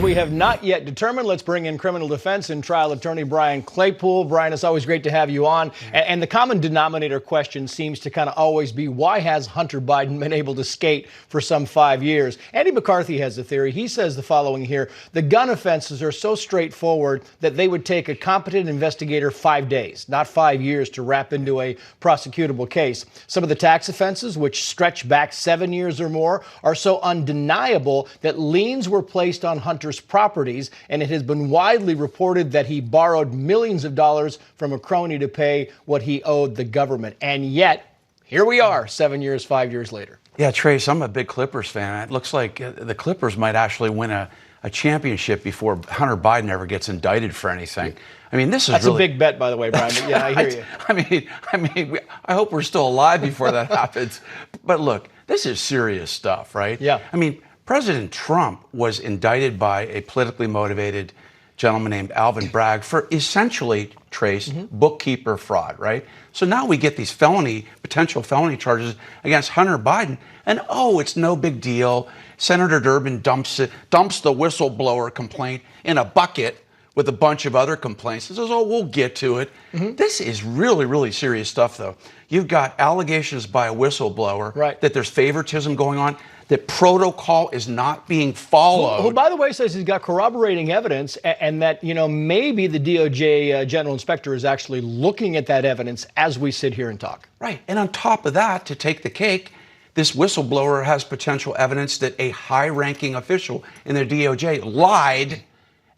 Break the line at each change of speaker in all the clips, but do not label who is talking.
we have not yet determined. Let's bring in criminal defense and trial attorney Brian Claypool. Brian, it's always great to have you on. And the common denominator question seems to kind of always be, why has Hunter Biden been able to skate for some 5 years? Andy McCarthy has a theory. He says the following here: the gun offenses are so straightforward that they would take a competent investigator 5 days, not 5 years, to wrap into a prosecutable case. Some of the tax offenses, which stretch back 7 years or more, are so undeniable that liens were placed on Hunter's properties, and it has been widely reported that he borrowed millions of dollars from a crony to pay what he owed the government. And yet, here we are 7 years, 5 years later.
Yeah, Trace, I'm a big Clippers fan. It looks like the Clippers might actually win a championship before Hunter Biden ever gets indicted for anything. I mean, this is
That's
really
a big bet, by the way, Brian. But yeah, I hear you.
I hope we're still alive before that happens. But look, this is serious stuff, right?
Yeah.
I mean, President Trump was indicted by a politically motivated gentleman named Alvin Bragg for essentially, Trace, bookkeeper fraud, right? So now we get these potential felony charges against Hunter Biden, and it's no big deal. Senator Durbin dumps the whistleblower complaint in a bucket with a bunch of other complaints and says, we'll get to it. This is really, really serious stuff, though. You've got allegations by a whistleblower that there's favoritism going on, that protocol is not being followed.
Who, by the way, says he's got corroborating evidence, and that, maybe the DOJ General Inspector is actually looking at that evidence as we sit here and talk.
Right. And on top of that, to take the cake, this whistleblower has potential evidence that a high-ranking official in the DOJ lied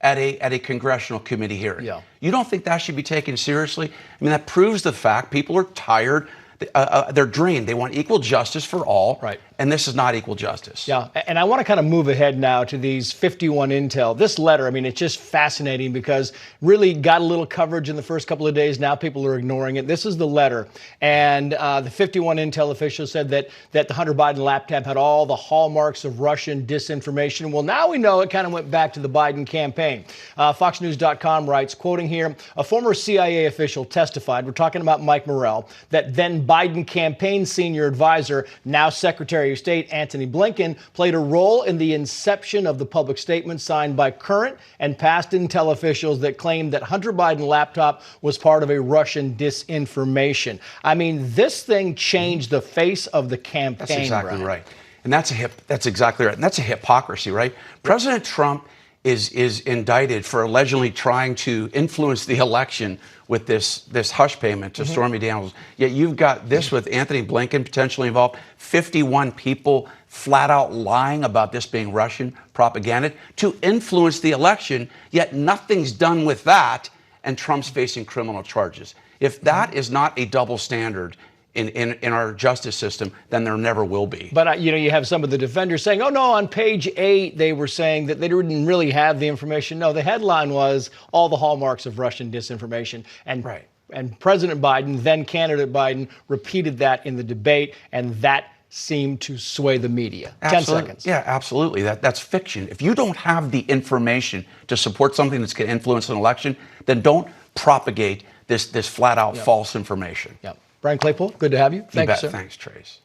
at a congressional committee hearing.
Yeah.
You don't think that should be taken seriously? I mean, that proves the fact people are tired. They're drained. They want equal justice for all.
Right.
And this is not equal justice.
Yeah. And I want to kind of move ahead now to these 51 Intel. This letter, I mean, it's just fascinating because really got a little coverage in the first couple of days. Now people are ignoring it. This is the letter. And the 51 Intel official said that the Hunter Biden laptop had all the hallmarks of Russian disinformation. Well, now we know it kind of went back to the Biden campaign. FoxNews.com writes, quoting here, a former CIA official testified, we're talking about Mike Morrell, that then Biden campaign senior advisor, now Secretary of State Antony Blinken, played a role in the inception of the public statement signed by current and past Intel officials that claimed that Hunter Biden laptop was part of a Russian disinformation. I mean, this thing changed the face of the campaign.
That's exactly
Brian.
right. And that's exactly right. And that's a hypocrisy, right? President Trump is indicted for allegedly trying to influence the election with this hush payment to Stormy Daniels. Yet you've got this with Antony Blinken potentially involved, 51 people flat out lying about this being Russian propaganda to influence the election, yet nothing's done with that, and Trump's facing criminal charges. If that is not a double standard in our justice system, then there never will be.
But, you have some of the defenders saying, on page 8, they were saying that they didn't really have the information. No, the headline was all the hallmarks of Russian disinformation. And, and President Biden, then candidate Biden, repeated that in the debate, and that seemed to sway the media.
Absolutely.
10 seconds.
Yeah, absolutely. That's fiction. If you don't have the information to support something that's going to influence an election, then don't propagate this flat-out false information.
Brian Claypool, good to have you. Thank you, sir.
Thanks, Trace.